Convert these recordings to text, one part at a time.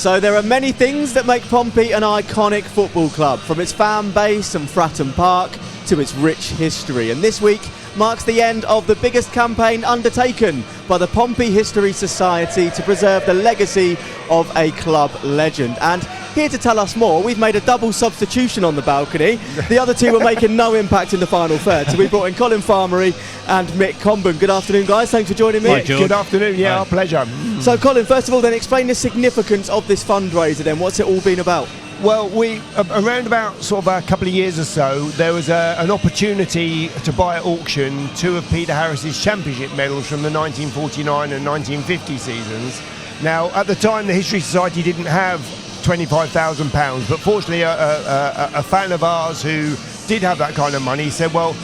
So there are many things that make Pompey an iconic football club, from its fan base and Fratton Park to its rich history. And this week marks the end of the biggest campaign undertaken by the Pompey History Society to preserve the legacy of a club legend. And here to tell us more, we've made a double substitution on the balcony. The other two were making no impact in the final third. So we brought in Colin Farmery and Mick Comben. Good afternoon, guys. Thanks for joining me. Hi, George. Good afternoon. Yeah, our pleasure. So, Colin, first of all, then explain the significance of this fundraiser. Then, what's it all been about? Well, we around about sort of a couple of years or so, there was an opportunity to buy at auction two of Peter Harris's championship medals from the 1949 and 1950 seasons. Now, at the time, the History Society didn't have £25,000, but fortunately, a fan of ours who did have that kind of money said, "Well,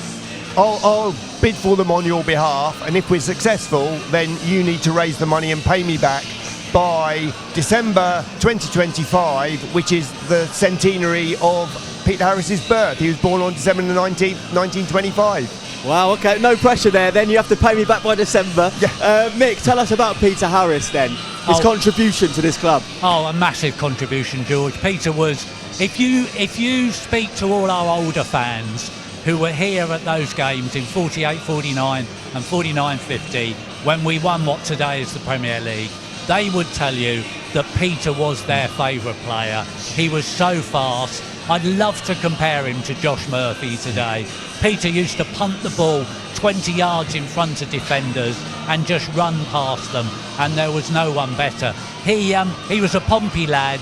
I'll bid for them on your behalf, and if we're successful, then you need to raise the money and pay me back by December 2025, which is the centenary of Peter Harris's birth. He was born on December the 19th, 1925. Wow, okay, no pressure there then. You have to pay me back by December. Yeah. Mick, tell us about Peter Harris then, his contribution to this club. Oh, a massive contribution, George. Peter was, if you speak to all our older fans who were here at those games in 48, 49 and 49, 50, when we won what today is the Premier League, they would tell you that Peter was their favourite player. He was so fast. I'd love to compare him to Josh Murphy today. Peter used to punt the ball 20 yards in front of defenders and just run past them, and there was no one better. He was a Pompey lad.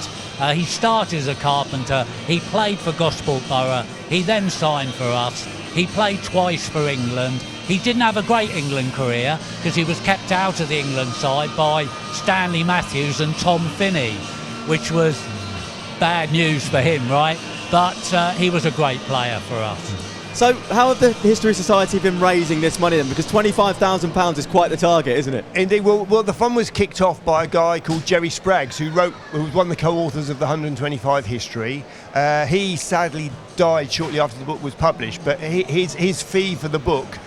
He started as a carpenter. He played for Gosport Borough. He then signed for us. He played twice for England. He didn't have a great England career because he was kept out of the England side by Stanley Matthews and Tom Finney, which was bad news for him, right? But he was a great player for us. So how have the History Society been raising this money then? Because £25,000 is quite the target, isn't it? Indeed. Well, the fund was kicked off by a guy called Jerry Spraggs, who was one of the co-authors of the 125 history. He sadly died shortly after the book was published, but his fee for the book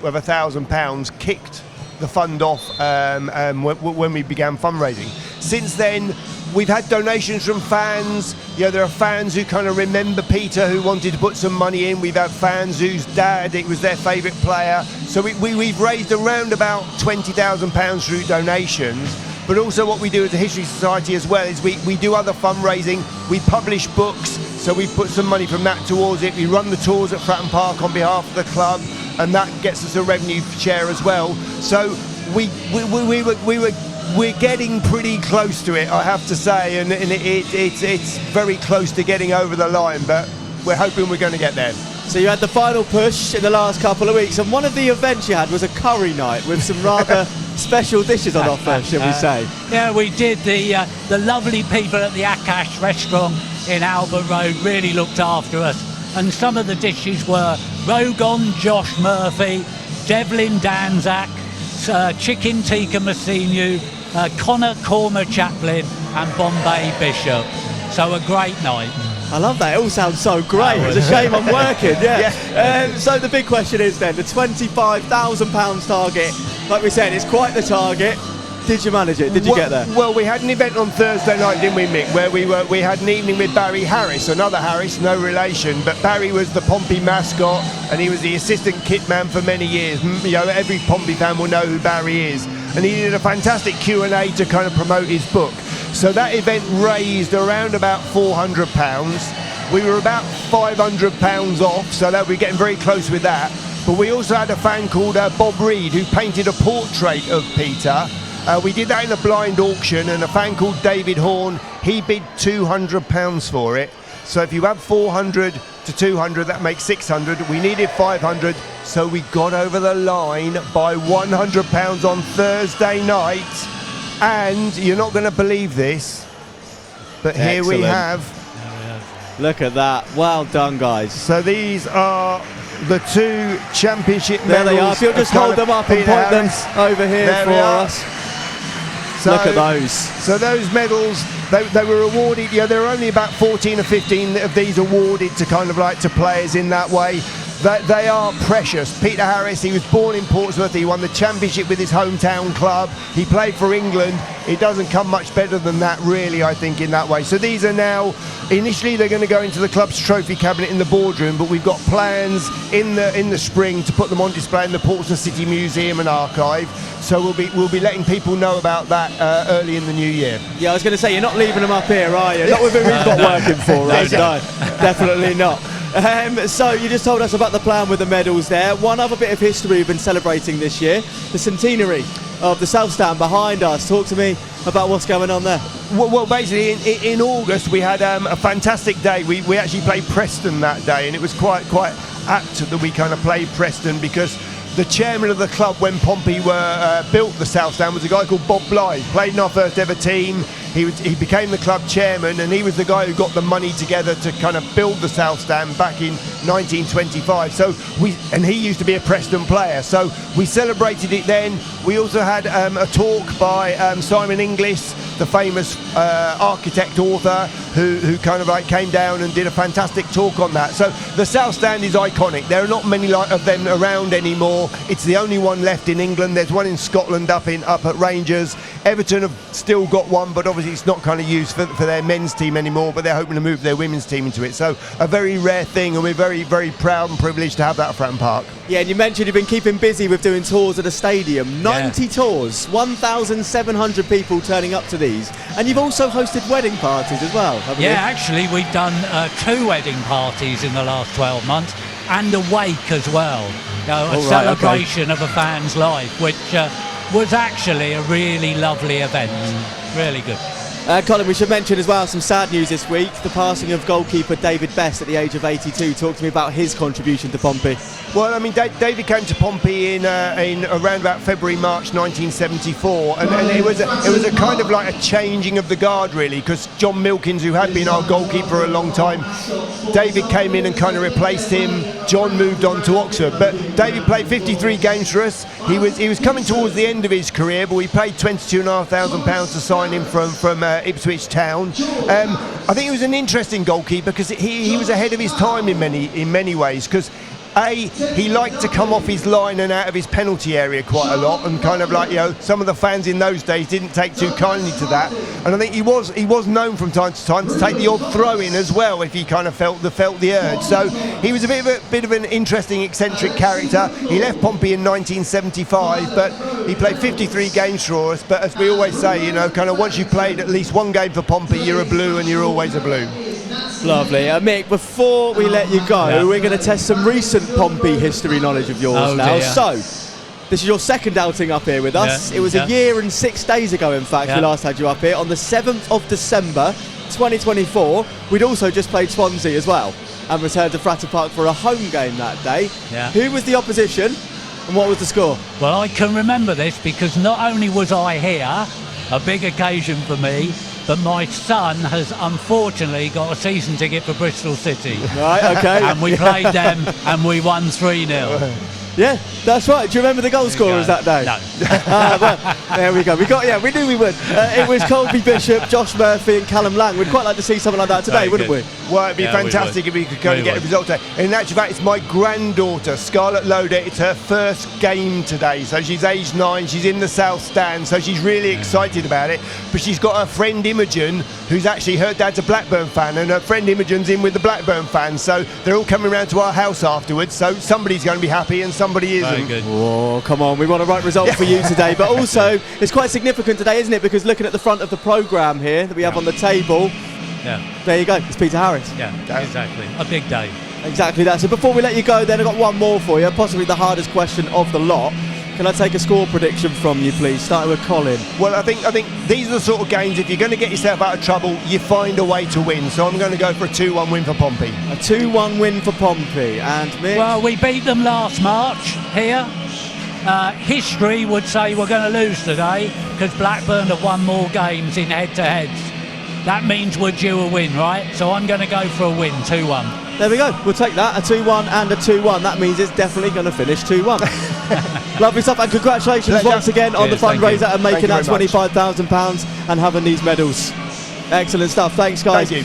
of £1,000 kicked the fund off when we began fundraising. Since then, we've had donations from fans. You know, there are fans who kind of remember Peter who wanted to put some money in. We've had fans whose dad, it was their favourite player. So we've raised around about £20,000 through donations. But also what we do as a History Society as well is we do other fundraising. We publish books, so we put some money from that towards it. We run the tours at Fratton Park on behalf of the club, and that gets us a revenue share as well. So we're getting pretty close to it, I have to say, and it's very close to getting over the line, but we're hoping we're going to get there. So you had the final push in the last couple of weeks, and one of the events you had was a curry night with some rather special dishes on offer, shall we say? Yeah, we did. The lovely people at the Akash restaurant in Albert Road really looked after us, and some of the dishes were Rogon Josh Murphy, Devlin Danzak, chicken tikka Massinu, Connor Cormer Chaplin and Bombay Bishop. So a great night. I love that. It all sounds so great. It's a shame I'm working. Yeah. So the big question is then, the £25,000 target, like we said, it's quite the target. Did you manage it? Did you get there? Well, we had an event on Thursday night, didn't we, Mick, where we had an evening with Barry Harris, another Harris, no relation, but Barry was the Pompey mascot and he was the assistant kit man for many years. You know, every Pompey fan will know who Barry is. And he did a fantastic Q&A to kind of promote his book. So that event raised around about £400. We were about £500 off, so that we're getting very close with that. But we also had a fan called Bob Reed who painted a portrait of Peter. We did that in a blind auction, and a fan called David Horn, he bid £200 for it. So if you have 400 to 200, that makes 600. We needed 500, so we got over the line by £100 on Thursday night. And you're not going to believe this, but here we have. Look at that. Well done, guys. So these are the two championship there medals. They are. If you'll just hold them up and point them over here there for us. So, look at those. So those medals, they were awarded. Yeah, there were only about 14 or 15 of these awarded to kind of like to players in that way. They are precious. Peter Harris, he was born in Portsmouth. He won the championship with his hometown club. He played for England. It doesn't come much better than that, really, I think, in that way. So these are now, initially they're going to go into the club's trophy cabinet in the boardroom, but we've got plans in the spring to put them on display in the Portsmouth City Museum and Archive. So we'll be letting people know about that early in the new year. Yeah, I was going to say, you're not leaving them up here, are you? Not with who we've got working for us. No, definitely not. So you just told us about the plan with the medals there. One other bit of history we've been celebrating this year, the centenary of the South Stand behind us. Talk to me about what's going on there. Well, basically in August we had a fantastic day. We actually played Preston that day, and it was quite apt that we kind of played Preston, because the chairman of the club when Pompey built the South Stand was a guy called Bob Blythe. Played in our first ever team. He became the club chairman, and he was the guy who got the money together to kind of build the South Stand back in 1925. And he used to be a Preston player, so we celebrated it then. We also had a talk by Simon Inglis, the famous architect author, who kind of like came down and did a fantastic talk on that. So the South Stand is iconic. There are not many of them around anymore. It's the only one left in England. There's one in Scotland up at Rangers. Everton have still got one, but obviously it's not kind of used for their men's team anymore, but they're hoping to move their women's team into it. So a very rare thing, and we're very, very proud and privileged to have that at Fratton Park. Yeah, and you mentioned you've been keeping busy with doing tours at the stadium. 90 tours, 1,700 people turning up to these. And you've also hosted wedding parties as well, haven't you? Yeah, actually, we've done 2 wedding parties in the last 12 months and a wake as well. You know, a celebration of a fan's life, which was actually a really lovely event. Really good. Colin, we should mention as well some sad news this week. The passing of goalkeeper David Best at the age of 82. Talk to me about his contribution to Pompey. Well, I mean, David came to Pompey in around about February, March 1974, and it was a kind of like a changing of the guard, really, because John Milkins, who had been our goalkeeper for a long time, David came in and kind of replaced him. John moved on to Oxford, but David played 53 games for us. He was coming towards the end of his career, but we paid £22,500 to sign him from Ipswich Town. I think he was an interesting goalkeeper because he was ahead of his time in many ways, because he liked to come off his line and out of his penalty area quite a lot, and kind of like, you know, some of the fans in those days didn't take too kindly to that. And I think he was known from time to time to take the odd throw in as well if he kind of felt the urge. So he was a bit of an interesting, eccentric character. He left Pompey in 1975, but he played 53 games for us. But as we always say, you know, kind of once you've played at least one game for Pompey, you're a Blue, and you're always a Blue. Lovely. Mick, before we let you go, we're going to test some recent Pompey history knowledge of yours now. Dear. So, this is your second outing up here with us. It was a year and 6 days ago, in fact, we last had you up here on the 7th of December 2024. We'd also just played Swansea as well and returned to Fratton Park for a home game that day. Who was the opposition and what was the score? Well, I can remember this because not only was I here, a big occasion for me, but my son has unfortunately got a season ticket for Bristol City. Right, okay. And we played them and we won 3-0. Yeah, that's right. Do you remember the goal scorers that day? No. Well, there we go. We knew we would. It was Colby Bishop, Josh Murphy and Callum Lang. We'd quite like to see something like that today, wouldn't we? Well, it'd be fantastic if we could kind of get a result today. In actual fact, it's my granddaughter, Scarlett Loader. It's her first game today. So she's aged 9. She's in the South Stand. So she's really excited about it. But she's got her friend Imogen, who's actually, her dad's a Blackburn fan, and her friend Imogen's in with the Blackburn fans. So they're all coming around to our house afterwards. So somebody's going to be happy and somebody isn't. Very good. Oh, come on. We want a right result for you today. But also, it's quite significant today, isn't it? Because looking at the front of the programme here that we have on the table, there you go. It's Peter Harris. Yeah, exactly. A big day. Exactly that. So before we let you go, then I've got one more for you, possibly the hardest question of the lot. Can I take a score prediction from you, please? Starting with Colin. Well, I think these are the sort of games, if you're going to get yourself out of trouble, you find a way to win. So I'm going to go for a 2-1 win for Pompey. A 2-1 win for Pompey. And Mick? Well, we beat them last March here. History would say we're going to lose today because Blackburn have won more games in head-to-heads. That means we're due a win, right? So I'm going to go for a win, 2-1. There we go. We'll take that, a 2-1 and a 2-1. That means it's definitely going to finish 2-1. Lovely stuff, and congratulations once again on the fundraiser and making that £25,000 and having these medals. Excellent stuff. Thanks, guys. Thank you.